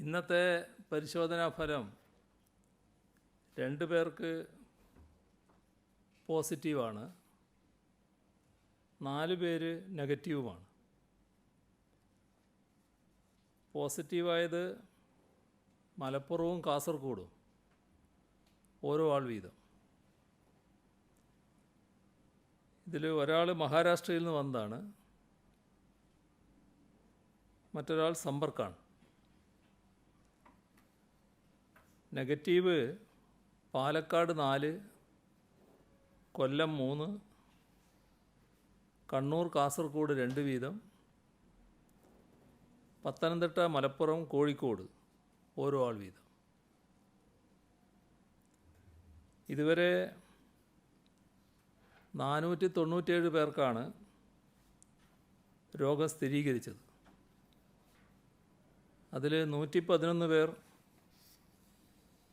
ഇന്നത്തെ പരിശോധനാ ഫലം 2 പേർക്ക് പോസിറ്റീവാണ്, 4 പേര് നെഗറ്റീവുമാണ്. പോസിറ്റീവായത് മലപ്പുറവും കാസർഗോഡും ഓരോ ആൾ വീതം. ഇതിൽ ഒരാൾ മഹാരാഷ്ട്രയിൽ നിന്ന് വന്നതാണ്, മറ്റൊരാൾ സമ്പർക്കാണ്. നെഗറ്റീവ് പാലക്കാട് 4, കൊല്ലം 3, കണ്ണൂർ കാസർഗോഡ് 2 വീതം, പത്തനംതിട്ട മലപ്പുറം കോഴിക്കോട് ഓരോ ആൾ വീതം. ഇതുവരെ 497 പേർക്കാണ് രോഗം സ്ഥിരീകരിച്ചത്. അതിൽ 111 പേർ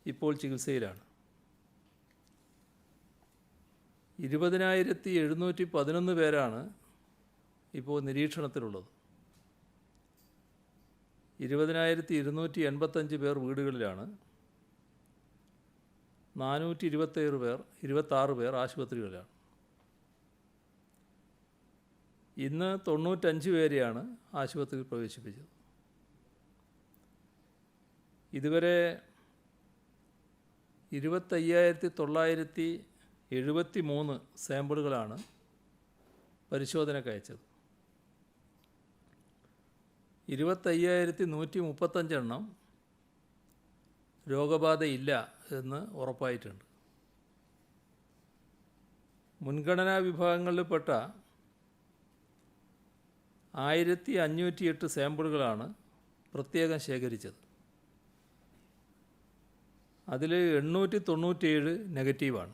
ഇപ്പോൾ ചികിത്സയിലാണ്. 20,711 പേരാണ് ഇപ്പോൾ നിരീക്ഷണത്തിലുള്ളത്. 20,285 പേർ വീടുകളിലാണ്. 426 പേർ ആശുപത്രികളിലാണ്. ഇന്ന് 95 പേരെയാണ് ആശുപത്രിയിൽ പ്രവേശിപ്പിച്ചത്. ഇതുവരെ 25,973 സാമ്പിളുകളാണ് പരിശോധനയ്ക്ക് അയച്ചത്. 25,135 എണ്ണം രോഗബാധയില്ല എന്ന് ഉറപ്പായിട്ടുണ്ട്. മുൻഗണനാ വിഭാഗങ്ങളിൽപ്പെട്ട 1,508 സാമ്പിളുകളാണ് പ്രത്യേകം ശേഖരിച്ചത്. അതിൽ 897 നെഗറ്റീവാണ്.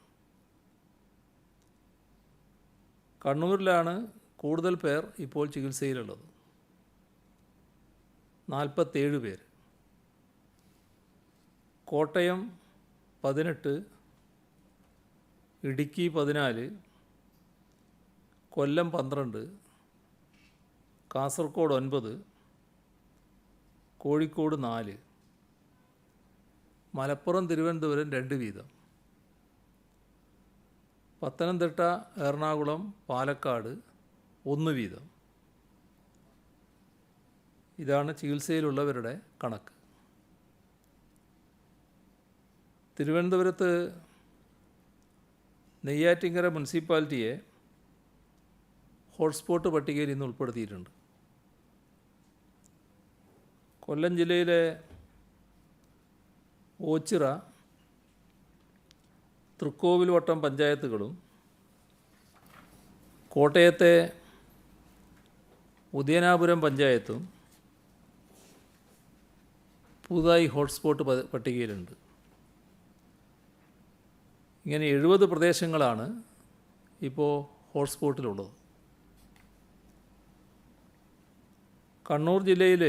കണ്ണൂരിലാണ് കൂടുതൽ പേർ ഇപ്പോൾ ചികിത്സയിലുള്ളത്, 47 പേര്. കോട്ടയം 18, ഇടുക്കി 14, കൊല്ലം 12, കാസർഗോഡ് 9, കോഴിക്കോട് 4, മലപ്പുറം തിരുവനന്തപുരം 2 വീതം, പത്തനംതിട്ട എറണാകുളം പാലക്കാട് 1 വീതം. ഇതാണ് ചികിത്സയിലുള്ളവരുടെ കണക്ക്. തിരുവനന്തപുരത്ത് നെയ്യാറ്റിൻകര മുനിസിപ്പാലിറ്റിയെ ഹോട്ട്സ്പോട്ട് പട്ടികയിൽ ഇന്ന് ഉൾപ്പെടുത്തിയിട്ടുണ്ട്. കൊല്ലം ജില്ലയിലെ ഓച്ചിറ, തൃക്കോവിൽവട്ടം പഞ്ചായത്തുകളും കോട്ടയത്തെ ഉദയനാപുരം പഞ്ചായത്തും പുതുതായി ഹോട്ട്സ്പോട്ട് പട്ടികയിലുണ്ട്. ഇങ്ങനെ 70 പ്രദേശങ്ങളാണ് ഇപ്പോൾ ഹോട്ട്സ്പോട്ടിലുള്ളത്. കണ്ണൂർ ജില്ലയിൽ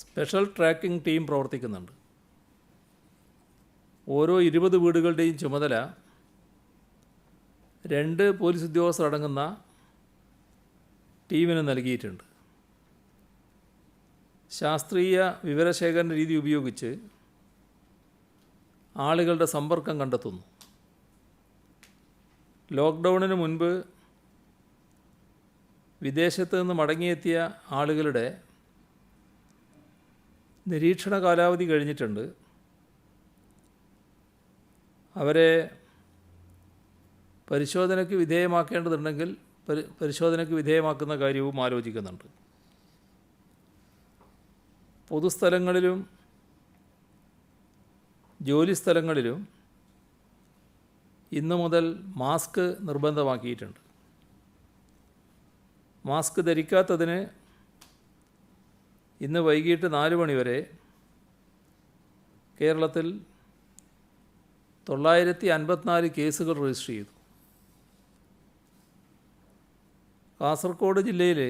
സ്പെഷ്യൽ ട്രാക്കിംഗ് ടീം പ്രവർത്തിക്കുന്നുണ്ട്. ഓരോ 20 വീടുകളുടെയും ചുമതല 2 പോലീസ് ഉദ്യോഗസ്ഥർ അടങ്ങുന്ന ടീമിന് നൽകിയിട്ടുണ്ട്. ശാസ്ത്രീയ വിവരശേഖരണ രീതി ഉപയോഗിച്ച് ആളുകളുടെ സമ്പർക്കം കണ്ടെത്തുന്നു. ലോക്ക്ഡൗണിന് മുൻപ് വിദേശത്ത് നിന്ന് മടങ്ങിയെത്തിയ ആളുകളുടെ നിരീക്ഷണ കാലാവധി കഴിഞ്ഞിട്ടുണ്ട്. അവരെ പരിശോധനയ്ക്ക് വിധേയമാക്കേണ്ടതുണ്ടെങ്കിൽ പരിശോധനയ്ക്ക് വിധേയമാക്കുന്ന കാര്യവും ആലോചിക്കുന്നുണ്ട്. പൊതുസ്ഥലങ്ങളിലും ജോലിസ്ഥലങ്ങളിലും ഇന്നു മുതൽ മാസ്ക് നിർബന്ധമാക്കിയിട്ടുണ്ട്. മാസ്ക് ധരിക്കാത്തതിന് ഇന്ന് വൈകിട്ട് 4 മണി വരെ കേരളത്തിൽ 954 കേസുകൾ രജിസ്റ്റർ ചെയ്തു. കാസർഗോഡ് ജില്ലയിൽ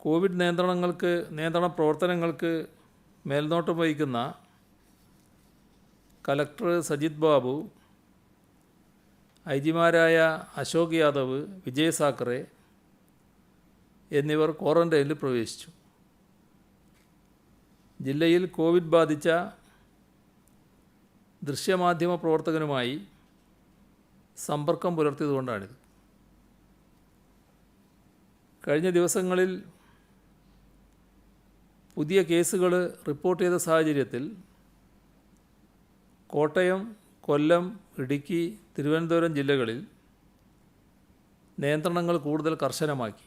കോവിഡ് നിയന്ത്രണ പ്രവർത്തനങ്ങൾക്ക് മേൽനോട്ടം വഹിക്കുന്ന കലക്ടർ സജിത് ബാബു, ഐജിമാരായ അശോക് യാദവ്, വിജയ് സാക്കറെ എന്നിവർ ക്വാറന്റൈനിൽ പ്രവേശിച്ചു. ജില്ലയിൽ കോവിഡ് ബാധിച്ച ദൃശ്യമാധ്യമ പ്രവർത്തകനുമായി സമ്പർക്കം പുലർത്തിയതുകൊണ്ടാണിത്. കഴിഞ്ഞ ദിവസങ്ങളിൽ പുതിയ കേസുകൾ റിപ്പോർട്ട് ചെയ്ത സാഹചര്യത്തിൽ കോട്ടയം, കൊല്ലം, ഇടുക്കി, തിരുവനന്തപുരം ജില്ലകളിൽ നിയന്ത്രണങ്ങൾ കൂടുതൽ കർശനമാക്കി.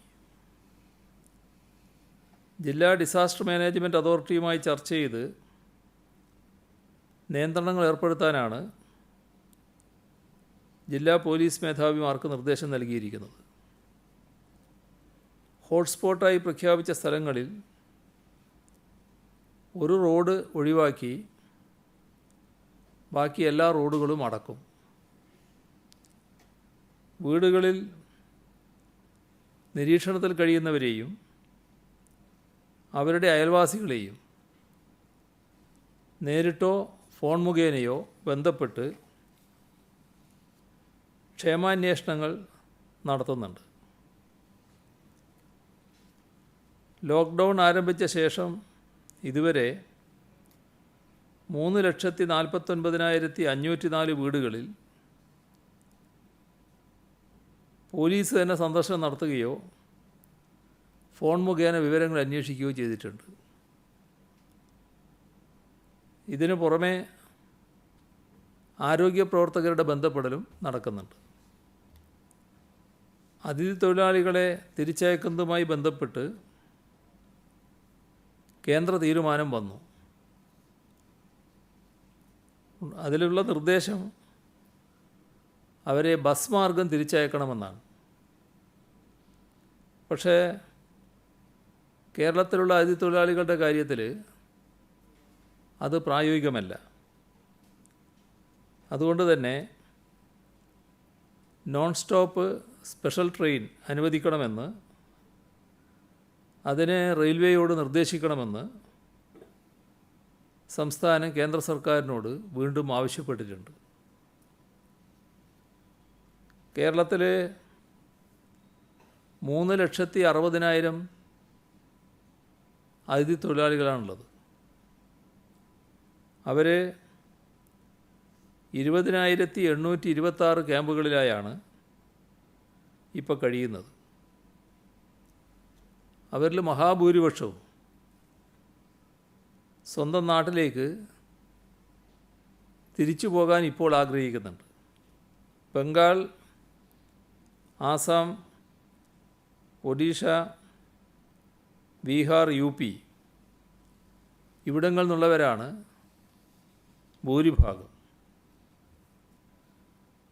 ജില്ലാ ഡിസാസ്റ്റർ മാനേജ്മെൻറ്റ് അതോറിറ്റിയുമായി ചർച്ച ചെയ്ത് നിയന്ത്രണങ്ങൾ ഏർപ്പെടുത്താനാണ് ജില്ലാ പോലീസ് മേധാവിമാർക്ക് നിർദ്ദേശം നൽകിയിരിക്കുന്നത്. ഹോട്ട്സ്പോട്ടായി പ്രഖ്യാപിച്ച സ്ഥലങ്ങളിൽ ഒരു റോഡ് ഒഴിവാക്കി ബാക്കി എല്ലാ റോഡുകളും അടക്കും. വീടുകളിൽ നിരീക്ഷണത്തിൽ കഴിയുന്നവരെയും അവരുടെ അയൽവാസികളെയും നേരിട്ടോ ഫോൺ മുഖേനയോ ബന്ധപ്പെട്ട് ക്ഷേമാന്വേഷണങ്ങൾ നടത്തുന്നുണ്ട്. ലോക്ക്ഡൗൺ ആരംഭിച്ച ശേഷം ഇതുവരെ 3,49,504 വീടുകളിൽ പോലീസ് തന്നെ സന്ദർശനം നടത്തുകയോ ഫോൺ മുഖേന വിവരങ്ങൾ അന്വേഷിക്കുകയോ ചെയ്തിട്ടുണ്ട്. ഇതിനു പുറമെ ആരോഗ്യ പ്രവർത്തകരുടെ ബന്ധപ്പെടലും നടക്കുന്നുണ്ട്. അതിഥി തൊഴിലാളികളെ തിരിച്ചയക്കുന്നതുമായി ബന്ധപ്പെട്ട് കേന്ദ്ര തീരുമാനം വന്നു. അതിലുള്ള നിർദ്ദേശം അവരെ ബസ് മാർഗം തിരിച്ചയക്കണമെന്നാണ്. പക്ഷേ കേരളത്തിലുള്ള അതിഥി തൊഴിലാളികളുടെ കാര്യത്തിൽ അത് പ്രായോഗികമല്ല. അതുകൊണ്ട് തന്നെ നോൺ സ്റ്റോപ്പ് സ്പെഷ്യൽ ട്രെയിൻ അനുവദിക്കണമെന്ന്, അതിനെ റെയിൽവേയോട് നിർദ്ദേശിക്കണമെന്ന് സംസ്ഥാനം കേന്ദ്ര സർക്കാരിനോട് വീണ്ടും ആവശ്യപ്പെട്ടിട്ടുണ്ട്. കേരളത്തിൽ 3,60,000 അതിഥി തൊഴിലാളികളാണുള്ളത്. അവർ 20,826 ക്യാമ്പുകളിലായാണ് ഇപ്പോൾ കഴിയുന്നത്. അവരിൽ മഹാഭൂരിപക്ഷവും സ്വന്തം നാട്ടിലേക്ക് തിരിച്ചു പോകാൻ ഇപ്പോൾ ആഗ്രഹിക്കുന്നുണ്ട്. ബംഗാൾ, ആസാം, ഒഡീഷ, ബീഹാർ, UP ഇവിടങ്ങളിൽ നിന്നുള്ളവരാണ് ഭൂരിഭാഗം.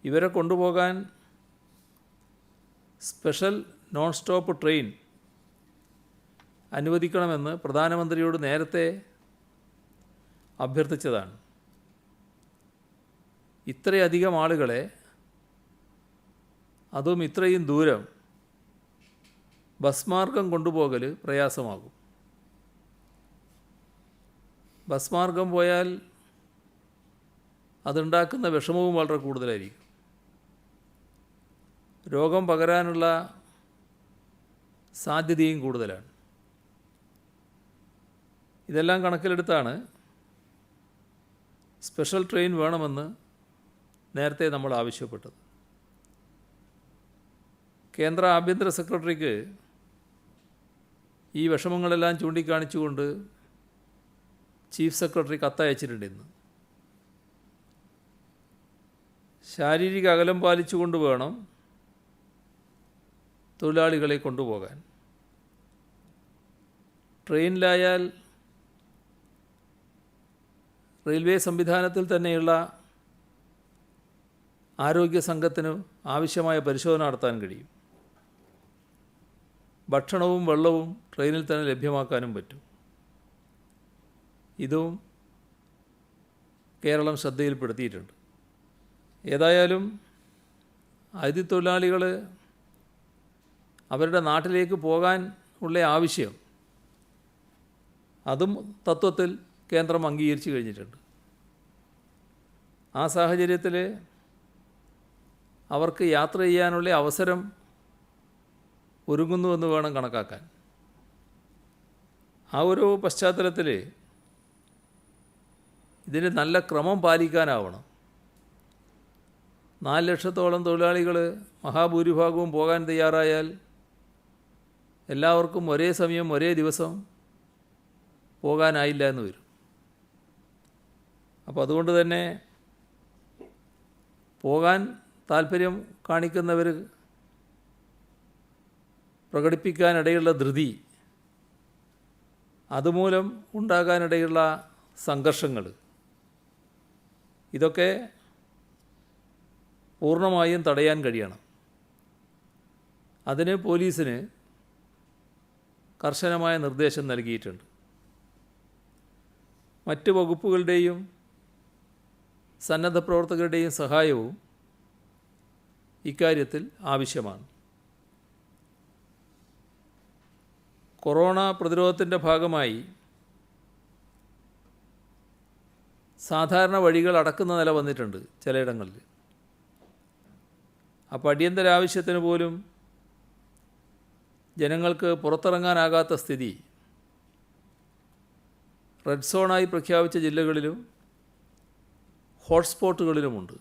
ഇവരെ കൊണ്ടുപോകാൻ സ്പെഷ്യൽ നോൺ സ്റ്റോപ്പ് ട്രെയിൻ അനുവദിക്കണമെന്ന് പ്രധാനമന്ത്രിയോട് നേരത്തെ അഭ്യർത്ഥിച്ചതാണ്. ഇത്രയധികം ആളുകളെ, അതും ഇത്രയും ദൂരം ബസ് മാർഗം കൊണ്ടുപോകൽ പ്രയാസമാകും. ബസ് മാർഗം പോയാൽ അതുണ്ടാക്കുന്ന വിഷമവും വളരെ കൂടുതലായിരിക്കും. രോഗം പകരാനുള്ള സാധ്യതയും കൂടുതലാണ്. ഇതെല്ലാം കണക്കിലെടുത്താണ് സ്പെഷ്യൽ ട്രെയിൻ വേണമെന്ന് നേരത്തെ നമ്മൾ ആവശ്യപ്പെട്ടത്. കേന്ദ്ര ആഭ്യന്തര സെക്രട്ടറിക്ക് ഈ വിഷമങ്ങളെല്ലാം ചൂണ്ടിക്കാണിച്ചുകൊണ്ട് ചീഫ് സെക്രട്ടറി കത്തയച്ചിട്ടുണ്ട്. ഇന്ന് ശാരീരിക അകലം പാലിച്ചുകൊണ്ട് വേണം തൊഴിലാളികളെ കൊണ്ടുപോകാൻ. ട്രെയിനിലായാൽ റെയിൽവേ സംവിധാനത്തിൽ തന്നെയുള്ള ആരോഗ്യ സംഘത്തിന് ആവശ്യമായ പരിശോധന നടത്താൻ കഴിയും. ഭക്ഷണവും വെള്ളവും ട്രെയിനിൽ തന്നെ ലഭ്യമാക്കാനും പറ്റും. ഇതും കേരളം ശ്രദ്ധയിൽപ്പെടുത്തിയിട്ടുണ്ട്. ഏതായാലും അതിഥി തൊഴിലാളികൾ അവരുടെ നാട്ടിലേക്ക് പോകാൻ ഉള്ള ആവശ്യം, അതും തത്വത്തിൽ കേന്ദ്രം അംഗീകരിച്ചു കഴിഞ്ഞിട്ടുണ്ട്. ആ സാഹചര്യത്തിൽ അവർക്ക് യാത്ര ചെയ്യാനുള്ള അവസരം ഒരുങ്ങുന്നുവെന്ന് വേണം കണക്കാക്കാൻ. ആ ഒരു പശ്ചാത്തലത്തിൽ ഇതിന് നല്ല ക്രമം പാലിക്കാനാവണം. 4 ലക്ഷത്തോളം തൊഴിലാളികൾ മഹാഭൂരിഭാഗവും പോകാൻ തയ്യാറായാൽ എല്ലാവർക്കും ഒരേ സമയം ഒരേ ദിവസം പോകാനായില്ല എന്ന് വരും. അപ്പോൾ അതുകൊണ്ട് തന്നെ പോകാൻ താല്പര്യം കാണിക്കുന്നവർ പ്രകടിപ്പിക്കാനിടയുള്ള ധൃതി, അതുമൂലം ഉണ്ടാകാനിടയുള്ള സംഘർഷങ്ങൾ, ഇതൊക്കെ പൂർണ്ണമായും തടയാൻ കഴിയണം. അതിന് പോലീസിന് കർശനമായ നിർദ്ദേശം നൽകിയിട്ടുണ്ട്. മറ്റ് വകുപ്പുകളുടെയും സന്നദ്ധ പ്രവർത്തകരുടെയും സഹായവും ഇക്കാര്യത്തിൽ ആവശ്യമാണ്. കൊറോണ പ്രതിരോധത്തിൻ്റെ ഭാഗമായി സാധാരണ വഴികൾ അടക്കുന്ന നില വന്നിട്ടുണ്ട് ചിലയിടങ്ങളിൽ. അപ്പോൾ അടിയന്തര ആവശ്യത്തിന് പോലും ജനങ്ങൾക്ക് പുറത്തിറങ്ങാനാകാത്ത സ്ഥിതി റെഡ് സോണായി പ്രഖ്യാപിച്ച ജില്ലകളിലും ഹോട്ട്സ്പോട്ടുകളിലുമുണ്ട്.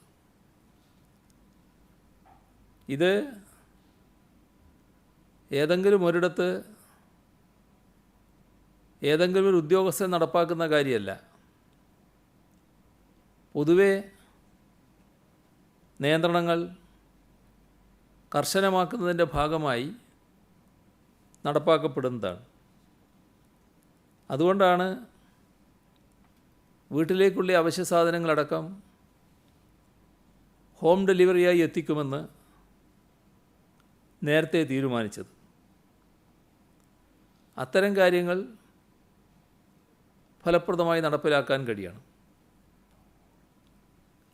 ഇത് ഏതെങ്കിലും ഒരിടത്ത് ഏതെങ്കിലും ഒരു ഉദ്യോഗസ്ഥൻ നടപ്പാക്കുന്ന കാര്യമല്ല. പൊതുവെ നിയന്ത്രണങ്ങൾ കർശനമാക്കുന്നതിൻ്റെ ഭാഗമായി നടപ്പാക്കപ്പെടുന്നതാണ്. അതുകൊണ്ടാണ് വീട്ടിലേക്കുള്ള അവശ്യ സാധനങ്ങളടക്കം ഹോം ഡെലിവറിയായി എത്തിക്കുമെന്ന് നേരത്തെ തീരുമാനിച്ചത്. അത്തരം കാര്യങ്ങൾ ഫലപ്രദമായി നടപ്പിലാക്കാൻ കഴിയണം.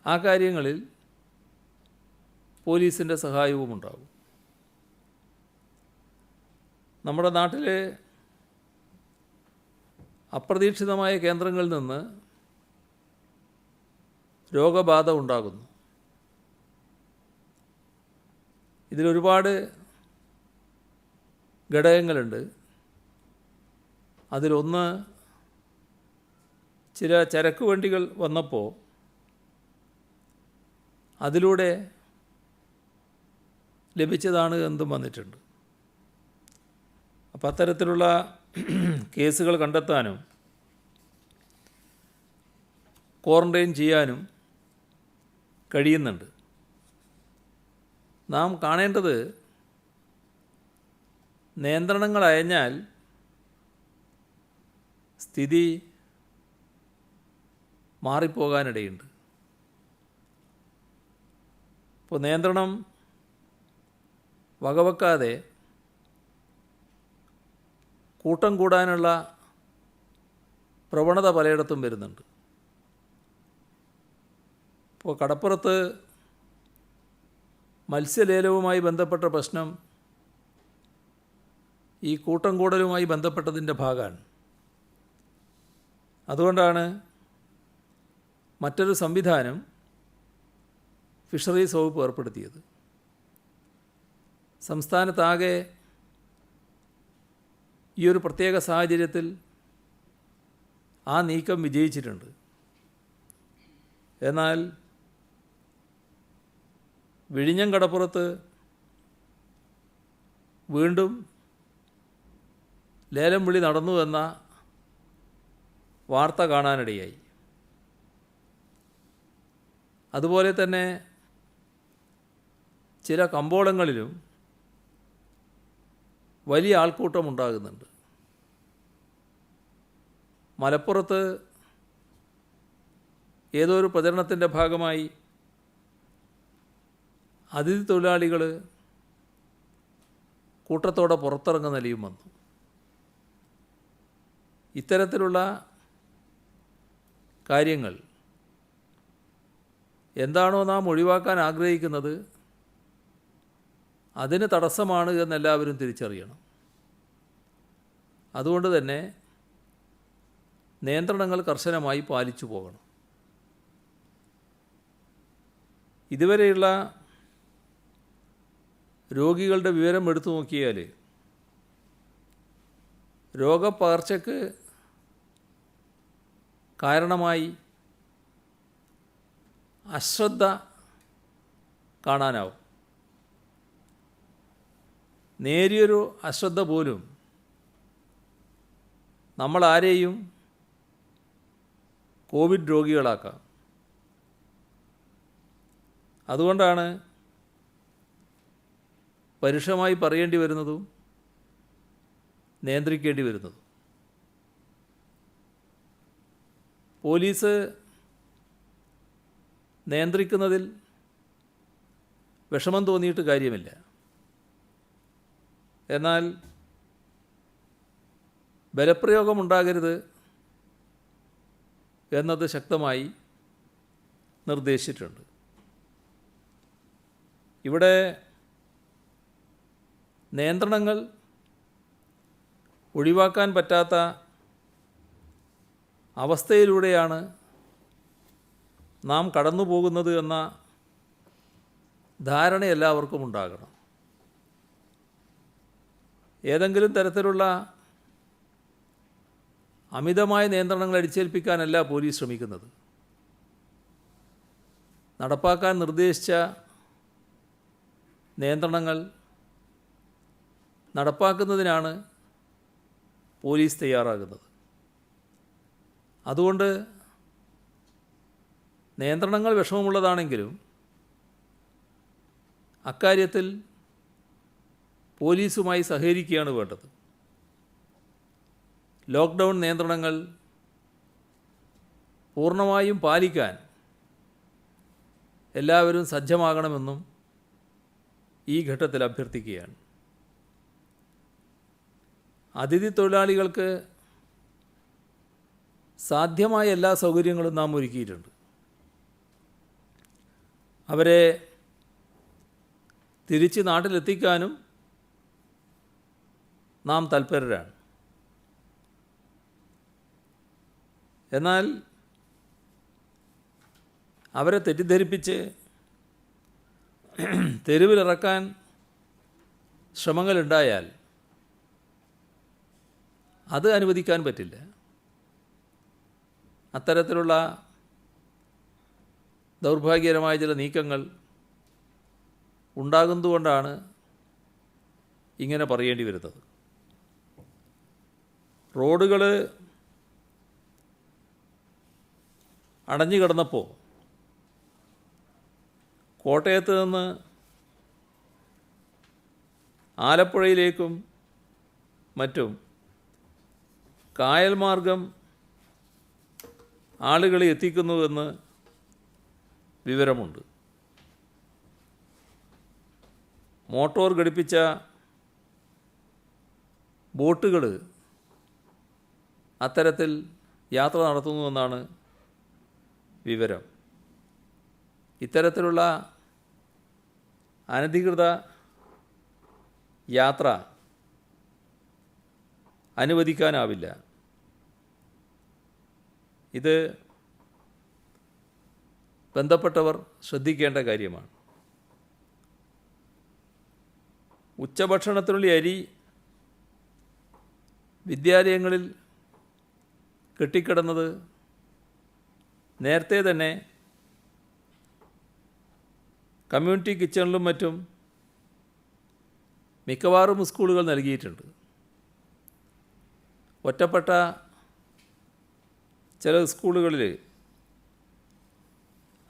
ആ കാര്യങ്ങളിൽ പോലീസിൻ്റെ സഹായവും ഉണ്ടാകും. നമ്മുടെ നാട്ടിലെ അപ്രതീക്ഷിതമായ കേന്ദ്രങ്ങളിൽ നിന്ന് രോഗബാധ ഉണ്ടാകുന്നു. ഇതിലൊരുപാട് ഘടകങ്ങളുണ്ട്. അതിലൊന്ന്, ചില ചരക്ക് വണ്ടികൾ വന്നപ്പോൾ അതിലൂടെ ലഭിച്ചതാണ് എന്തും വന്നിട്ടുണ്ട്. അപ്പോൾ അത്തരത്തിലുള്ള കേസുകൾ കണ്ടെത്താനും ക്വാറൻറ്റൈൻ ചെയ്യാനും കഴിയുന്നുണ്ട്. നാം കാണേണ്ടത്, നിയന്ത്രണങ്ങൾ അയഞ്ഞാൽ സ്ഥിതി മാറിപ്പോകാനിടയുണ്ട്. ഇപ്പോൾ നിയന്ത്രണം വകവെക്കാതെ കൂട്ടം കൂടാനുള്ള പ്രവണത പലയിടത്തും വരുന്നുണ്ട്. ഇപ്പോൾ കടപ്പുറത്ത് മത്സ്യലേലവുമായി ബന്ധപ്പെട്ട പ്രശ്നം ഈ കൂട്ടം കൂടലുമായി ബന്ധപ്പെട്ടതിൻ്റെ ഭാഗമാണ്. അതുകൊണ്ടാണ് മറ്റൊരു സംവിധാനം ഫിഷറീസ് വകുപ്പ് ഏർപ്പെടുത്തിയത്. സംസ്ഥാനത്താകെ ഈ ഒരു പ്രത്യേക സാഹചര്യത്തിൽ ആ നീക്കം വിജയിച്ചിട്ടുണ്ട്. എന്നാൽ വിഴിഞ്ഞം കടപ്പുറത്ത് വീണ്ടും ലേലം വിളി നടന്നു എന്ന വാർത്ത കാണാനിടയായി. അതുപോലെ തന്നെ ചില കമ്പോളങ്ങളിലും വലിയ ആൾക്കൂട്ടമുണ്ടാകുന്നുണ്ട്. മലപ്പുറത്ത് ഏതോ ഒരു പ്രചരണത്തിൻ്റെ ഭാഗമായി അതിഥി തൊഴിലാളികൾ കൂട്ടത്തോടെ പുറത്തിറങ്ങുന്ന നിലയും വന്നു. ഇത്തരത്തിലുള്ള കാര്യങ്ങൾ എന്താണോ നാം ഒഴിവാക്കാൻ ആഗ്രഹിക്കുന്നത് അതിന് തടസ്സമാണ് എന്നെല്ലാവരും തിരിച്ചറിയണം. അതുകൊണ്ട് തന്നെ നിയന്ത്രണങ്ങൾ കർശനമായി പാലിച്ചു പോകണം. ഇതുവരെയുള്ള രോഗികളുടെ വിവരം എടുത്തു നോക്കിയാൽ രോഗപകർച്ചയ്ക്ക് കാരണമായി അശ്രദ്ധ കാണാനാവും. നേരിയൊരു അശ്രദ്ധ പോലും നമ്മളാരെയും കോവിഡ് രോഗികളാക്കാം. അതുകൊണ്ടാണ് പരുഷമായി പറയേണ്ടി വരുന്നതും നിയന്ത്രിക്കേണ്ടി വരുന്നതും. പോലീസ് നിയന്ത്രിക്കുന്നതിൽ വിഷമം തോന്നിയിട്ട് കാര്യമില്ല. എന്നാൽ ബലപ്രയോഗമുണ്ടാകരുത് എന്നത് ശക്തമായി നിർദ്ദേശിച്ചിട്ടുണ്ട്. ഇവിടെ നിയന്ത്രണങ്ങൾ ഒഴിവാക്കാൻ പറ്റാത്ത അവസ്ഥയിലൂടെയാണ് നാം കടന്നു പോകുന്നത് എന്ന ധാരണ എല്ലാവർക്കും ഉണ്ടാകണം. ഏതെങ്കിലും തരത്തിലുള്ള അമിതമായ നിയന്ത്രണങ്ങൾ അടിച്ചേൽപ്പിക്കാനല്ല പോലീസ് ശ്രമിക്കുന്നത്. നടപ്പാക്കാൻ നിർദ്ദേശിച്ച നിയന്ത്രണങ്ങൾ നടപ്പാക്കുന്നതിനാണ് പോലീസ് തയ്യാറാകുന്നത്. അതുകൊണ്ട് നിയന്ത്രണങ്ങൾ വിഷമമുള്ളതാണെങ്കിലും അക്കാര്യത്തിൽ പോലീസുമായി സഹകരിക്കുകയാണ് വേണ്ടത്. ലോക്ക്ഡൗൺ നിയന്ത്രണങ്ങൾ പൂർണ്ണമായും പാലിക്കാൻ എല്ലാവരും സജ്ജമാകണമെന്നും ഈ ഘട്ടത്തിൽ അഭ്യർത്ഥിക്കുകയാണ്. അതിഥി തൊഴിലാളികൾക്ക് സാധ്യമായ എല്ലാ സൗകര്യങ്ങളും നാം ഒരുക്കിയിട്ടുണ്ട്. അവരെ തിരിച്ച് നാട്ടിലെത്തിക്കാനും നാം തൽപരരാണ്. എന്നാൽ അവരെ തെറ്റിദ്ധരിപ്പിച്ച് തെരുവിലിറക്കാൻ ശ്രമങ്ങളുണ്ടായാൽ അത് അനുവദിക്കാൻ പറ്റില്ല. അത്തരത്തിലുള്ള ദൗർഭാഗ്യകരമായ ചില നീക്കങ്ങൾ ഉണ്ടാകുന്നതുകൊണ്ടാണ് ഇങ്ങനെ പറയേണ്ടി വരുന്നത്. റോഡുകൾ അടഞ്ഞു കിടന്നപ്പോൾ കോട്ടയത്ത് നിന്ന് ആലപ്പുഴയിലേക്കും മറ്റും കായൽ മാർഗം ആളുകളെ എത്തിക്കുന്നുവെന്ന് വിവരമുണ്ട്. മോട്ടോർ ഘടിപ്പിച്ച ബോട്ടുകൾ അത്തരത്തിൽ യാത്ര നടത്തുന്നുവെന്നാണ് വിവരം. ഇത്തരത്തിലുള്ള അനധികൃത യാത്ര അനുവദിക്കാനാവില്ല. ഇത് ബന്ധപ്പെട്ടവർ ശ്രദ്ധിക്കേണ്ട കാര്യമാണ്. ഉച്ചഭക്ഷണത്തിനുള്ള അരി വിദ്യാലയങ്ങളിൽ കെട്ടിക്കിടന്നത് നേരത്തെ തന്നെ കമ്മ്യൂണിറ്റി കിച്ചണിലും മറ്റും മിക്കവാറും സ്കൂളുകൾ നൽകിയിട്ടുണ്ട്. ഒറ്റപ്പെട്ട ചില സ്കൂളുകളിൽ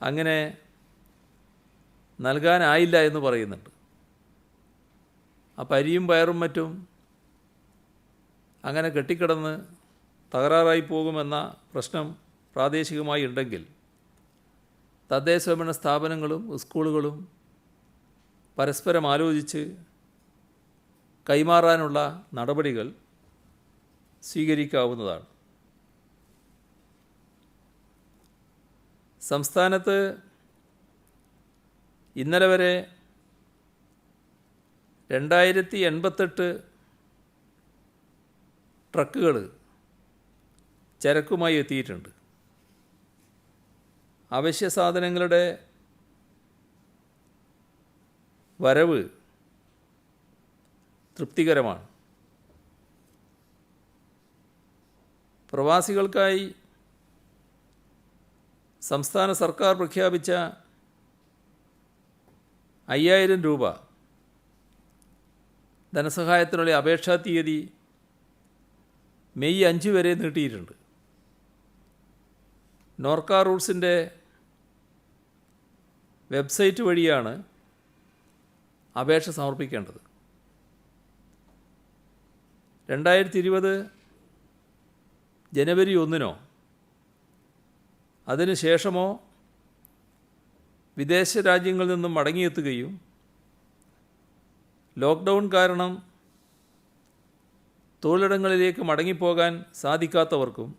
അങ്ങനെ നൽകാനായില്ല എന്ന് പറയുന്നുണ്ട്. അപ്പം അരിയും പയറും മറ്റും അങ്ങനെ കെട്ടിക്കിടന്ന് തകരാറായി പോകുമെന്ന പ്രശ്നം പ്രാദേശികമായി ഉണ്ടെങ്കിൽ തദ്ദേശ സ്വയംഭരണ സ്ഥാപനങ്ങളും സ്കൂളുകളും പരസ്പരം ആലോചിച്ച് കൈമാറാനുള്ള നടപടികൾ സ്വീകരിക്കാവുന്നതാണ്. സംസ്ഥാനത്ത് ഇന്നലെ വരെ 2088 ട്രക്കുകൾ ചരക്കുമായി എത്തിയിട്ടുണ്ട്. അവശ്യ സാധനങ്ങളുടെ വരവ് തൃപ്തികരമാണ്. പ്രവാസികൾക്കായി സംസ്ഥാന സർക്കാർ പ്രഖ്യാപിച്ച 5000 രൂപ ധനസഹായത്തിനുള്ള അപേക്ഷാ തീയതി മെയ് 5 വരെ നീട്ടിയിട്ടുണ്ട്. നോർക്ക റൂട്ട്സിൻ്റെ വെബ്സൈറ്റ് വഴിയാണ് അപേക്ഷ സമർപ്പിക്കേണ്ടത്. 2020 ജനുവരി 1 അതിനു ശേഷമോ വിദേശ രാജ്യങ്ങളിൽ നിന്നും മടങ്ങിയെത്തുകയും ലോക്ക്ഡൗൺ കാരണം തൊഴിലിടങ്ങളിലേക്ക് മടങ്ങിപ്പോകാൻ സാധിക്കാത്തവർക്കും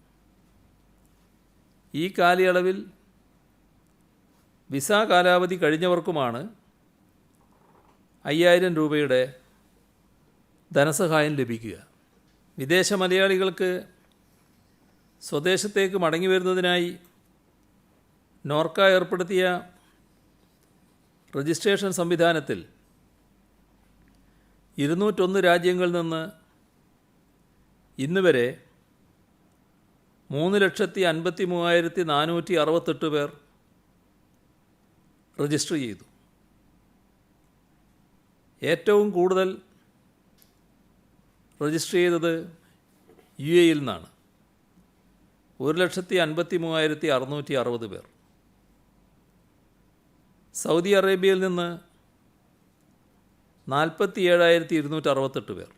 ഈ കാലയളവിൽ വിസ കാലാവധി കഴിഞ്ഞവർക്കുമാണ് 5000 രൂപയുടെ ധനസഹായം ലഭിക്കുക. വിദേശ മലയാളികൾക്ക് സ്വദേശത്തേക്ക് മടങ്ങി വരുന്നതിനായി നോർക്ക ഏർപ്പെടുത്തിയ രജിസ്ട്രേഷൻ സംവിധാനത്തിൽ 201 രാജ്യങ്ങളിൽ നിന്ന് ഇന്ന് വരെ 3,53,468 പേർ രജിസ്റ്റർ ചെയ്തു. ഏറ്റവും കൂടുതൽ രജിസ്റ്റർ ചെയ്തത് UAE-യിൽ നിന്നാണ്. 1,53,660 പേർ. സൗദി അറേബ്യയിൽ നിന്ന് 47,268 പേർ.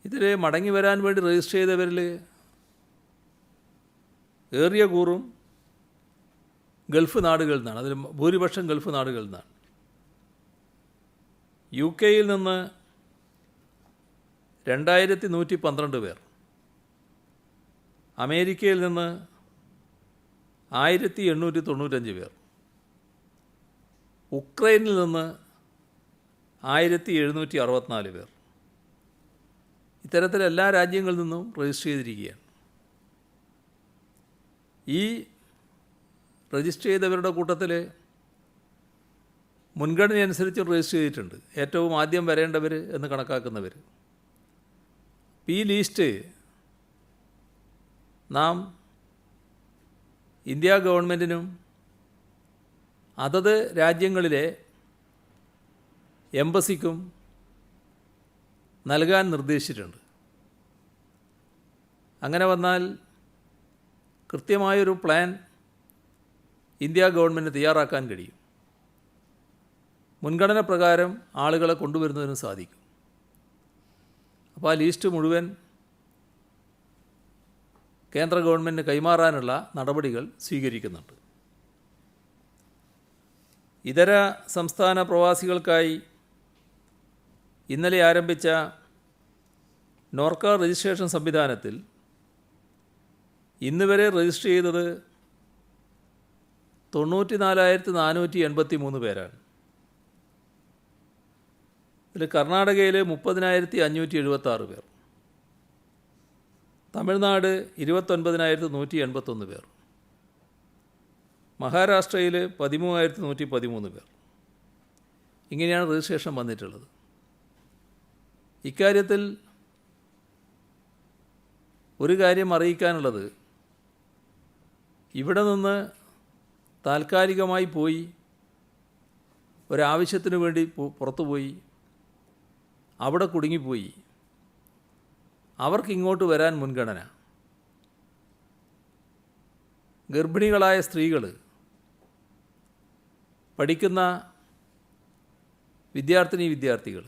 ഇതിൽ മടങ്ങി വരാൻ വേണ്ടി രജിസ്റ്റർ ചെയ്തവരിൽ ഏറിയ കൂറും ഗൾഫ് നാടുകളിൽ നിന്നാണ്. അതിൽ ഭൂരിപക്ഷം ഗൾഫ് നാടുകളിൽ നിന്നാണ്. UK-യിൽ നിന്ന് 2112 പേർ. അമേരിക്കയിൽ നിന്ന് 1895 പേർ. ഉക്രൈനിൽ നിന്ന് 1764 പേർ. ഇത്തരത്തിൽ എല്ലാ രാജ്യങ്ങളിൽ നിന്നും രജിസ്റ്റർ ചെയ്തിരിക്കുകയാണ്. ഈ രജിസ്റ്റർ ചെയ്തവരുടെ കൂട്ടത്തിൽ മുൻഗണനയനുസരിച്ച് രജിസ്റ്റർ ചെയ്തിട്ടുണ്ട്. ഏറ്റവും ആദ്യം വരേണ്ടവർ എന്ന് കണക്കാക്കുന്നവർ. ഈ ലിസ്റ്റ് നാം ഇന്ത്യ ഗവൺമെൻറ്റിനും അതത് രാജ്യങ്ങളിലെ എംബസിക്കും നൽകാൻ നിർദ്ദേശിച്ചിട്ടുണ്ട്. അങ്ങനെ വന്നാൽ കൃത്യമായൊരു പ്ലാൻ ഇന്ത്യ ഗവൺമെൻറ് തയ്യാറാക്കാൻ കഴിയും. മുൻഗണന പ്രകാരം ആളുകളെ കൊണ്ടുവരുന്നതിനും സാധിക്കും. അപ്പോൾ ആ ലിസ്റ്റ് മുഴുവൻ കേന്ദ്ര ഗവൺമെൻറ്റിന് കൈമാറാനുള്ള നടപടികൾ സ്വീകരിക്കുന്നുണ്ട്. ഇതര സംസ്ഥാന പ്രവാസികൾക്കായി ഇന്നലെ ആരംഭിച്ച നോർക്ക രജിസ്ട്രേഷൻ സംവിധാനത്തിൽ ഇന്ന് വരെ രജിസ്റ്റർ ചെയ്തത് 94,483 പേരാണ്. ഇതിൽ കർണാടകയിൽ 30,576 പേർ, തമിഴ്നാട് 29,181 പേർ, മഹാരാഷ്ട്രയിൽ 13,113 പേർ. ഇങ്ങനെയാണ് രജിസ്ട്രേഷൻ വന്നിട്ടുള്ളത്. ഇക്കാര്യത്തിൽ ഒരു കാര്യം അറിയിക്കാനുള്ളത്, ഇവിടെ നിന്ന് താൽക്കാലികമായി പോയി ഒരാവശ്യത്തിന് വേണ്ടി പുറത്തു പോയി അവിടെ കുടുങ്ങിപ്പോയി അവർക്ക് ഇങ്ങോട്ട് വരാൻ മുൻഗണന. ഗർഭിണികളായ സ്ത്രീകൾ, പഠിക്കുന്ന വിദ്യാർത്ഥികൾ,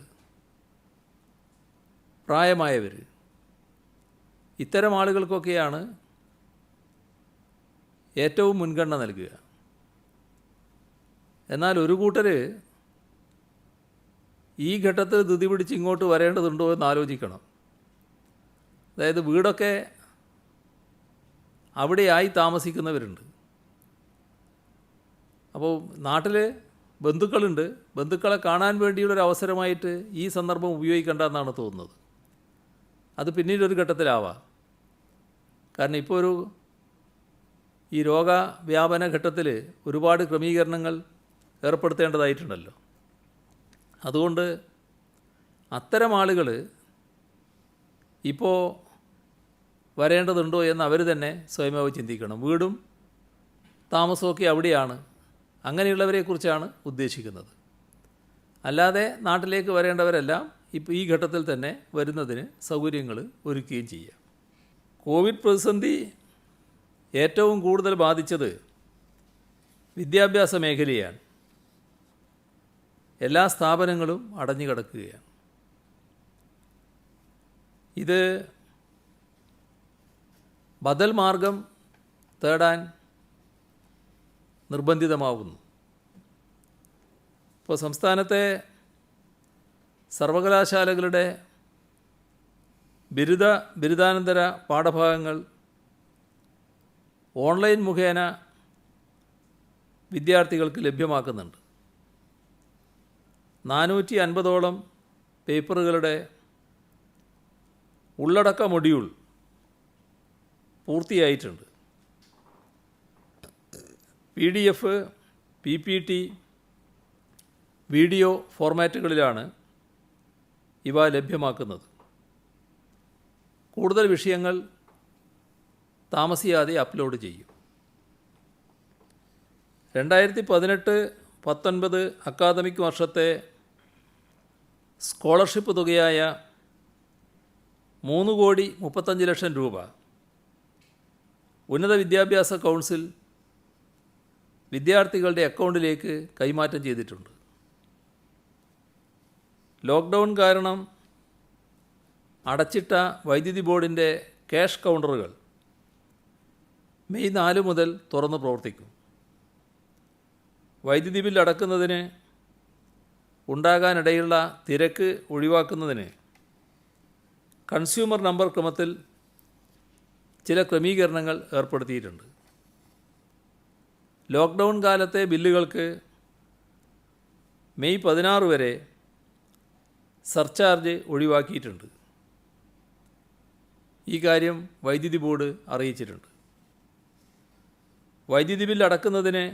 പ്രായമായവർ, ഇത്തരം ആളുകൾക്കൊക്കെയാണ് ഏറ്റവും മുൻഗണന നൽകുക. എന്നാൽ ഒരു കൂട്ടർ ഈ ഘട്ടത്തിൽ ധൃതി പിടിച്ച് ഇങ്ങോട്ട് വരേണ്ടതുണ്ടോ എന്ന് ആലോചിക്കണം. അതായത് വീടൊക്കെ അവിടെയായി താമസിക്കുന്നവരുണ്ട്. അപ്പോൾ നാട്ടിൽ ബന്ധുക്കളുണ്ട്. ബന്ധുക്കളെ കാണാൻ വേണ്ടിയുള്ളൊരു അവസരമായിട്ട് ഈ സന്ദർഭം ഉപയോഗിക്കേണ്ടെന്നാണ് തോന്നുന്നത്. അത് പിന്നീടൊരു ഘട്ടത്തിലാവാം. കാരണം ഇപ്പോൾ ഈ രോഗവ്യാപന ഘട്ടത്തിൽ ഒരുപാട് ക്രമീകരണങ്ങൾ ഏർപ്പെടുത്തേണ്ടതായിട്ടുണ്ടല്ലോ. അതുകൊണ്ട് അത്തരം ആളുകൾ ഇപ്പോൾ വരേണ്ടതുണ്ടോ എന്ന് അവർ തന്നെ സ്വയമേവ ചിന്തിക്കണം. വീടും താമസമൊക്കെ അവിടെയാണ്. അങ്ങനെയുള്ളവരെക്കുറിച്ചാണ് ഉദ്ദേശിക്കുന്നത്. അല്ലാതെ നാട്ടിലേക്ക് വരേണ്ടവരെല്ലാം ഇപ്പോൾ ഈ ഘട്ടത്തിൽ തന്നെ വരുന്നതിന് സൗകര്യങ്ങൾ ഒരുക്കുകയും ചെയ്യാം. കോവിഡ് പ്രതിസന്ധി ഏറ്റവും കൂടുതൽ ബാധിച്ചത് വിദ്യാഭ്യാസ മേഖലയാണ്. എല്ലാ സ്ഥാപനങ്ങളും അടഞ്ഞു കിടക്കുകയാണ്. ഇത് ബദൽ മാർഗം തേടാൻ നിർബന്ധിതമാവുന്നു. ഇപ്പോൾ സംസ്ഥാനത്തെ സർവകലാശാലകളുടെ ബിരുദാനന്തര പാഠഭാഗങ്ങൾ ഓൺലൈൻ മുഖേന വിദ്യാർത്ഥികൾക്ക് ലഭ്യമാക്കുന്നുണ്ട്. 450ഓളം പേപ്പറുകളുടെ ഉള്ളടക്ക മൊഡ്യൂൾ പൂർത്തിയായിട്ടുണ്ട്. PDF, PPT, വീഡിയോ ഫോർമാറ്റുകളിലാണ് ഇവ ലഭ്യമാക്കുന്നത്. കൂടുതൽ വിഷയങ്ങൾ താമസിയാതെ അപ്ലോഡ് ചെയ്യും. 2018-19 അക്കാദമിക് വർഷത്തെ സ്കോളർഷിപ്പ് തുകയായ 3,35,00,000 രൂപ ഉന്നത വിദ്യാഭ്യാസ കൗൺസിൽ വിദ്യാർത്ഥികളുടെ അക്കൗണ്ടിലേക്ക് കൈമാറ്റം ചെയ്തിട്ടുണ്ട്. ലോക്ക്ഡൗൺ കാരണം അടച്ചിട്ട വൈദ്യുതി ബോർഡിൻ്റെ ക്യാഷ് കൗണ്ടറുകൾ മെയ് 4 മുതൽ തുറന്ന് പ്രവർത്തിക്കും. വൈദ്യുതി ബിൽ അടക്കുന്നതിന് ഉണ്ടാകാനിടയുള്ള തിരക്ക് ഒഴിവാക്കുന്നതിന് കൺസ്യൂമർ നമ്പർ ക്രമത്തിൽ ചില ക്രമീകരണങ്ങൾ ഏർപ്പെടുത്തിയിട്ടുണ്ട്. ലോക്ക്ഡൗൺ കാലത്തെ ബില്ലുകൾക്ക് മെയ് 16 വരെ സർചാർജ് ഒഴിവാക്കിയിട്ടുണ്ട്. ഈ കാര്യം വൈദ്യുതി ബോർഡ് അറിയിച്ചിട്ടുണ്ട്. വൈദ്യുതി ബിൽ അടക്കുന്നതിന്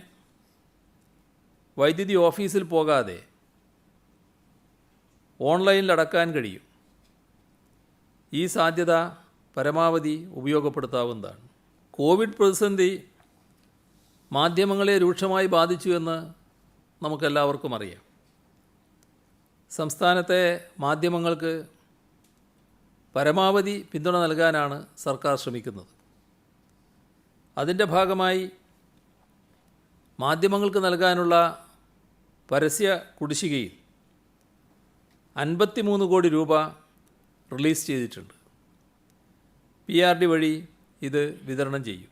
വൈദ്യുതി ഓഫീസിൽ പോകാതെ ഓൺലൈനിൽ അടക്കാൻ കഴിയും. ഈ സാധ്യത പരമാവധി ഉപയോഗപ്പെടുത്താവുന്നതാണ്. കോവിഡ് പ്രതിസന്ധി മാധ്യമങ്ങളെ രൂക്ഷമായി ബാധിച്ചു എന്ന് നമുക്കെല്ലാവർക്കും അറിയാം. സംസ്ഥാനത്തെ മാധ്യമങ്ങൾക്ക് പരമാവധി പിന്തുണ നൽകാനാണ് സർക്കാർ ശ്രമിക്കുന്നത്. അതിൻ്റെ ഭാഗമായി മാധ്യമങ്ങൾക്ക് നൽകാനുള്ള പരസ്യ കുടിശ്ശികയിൽ 53 കോടി രൂപ റിലീസ് ചെയ്തിട്ടുണ്ട്. PRD വഴി ഇത് വിതരണം ചെയ്യും.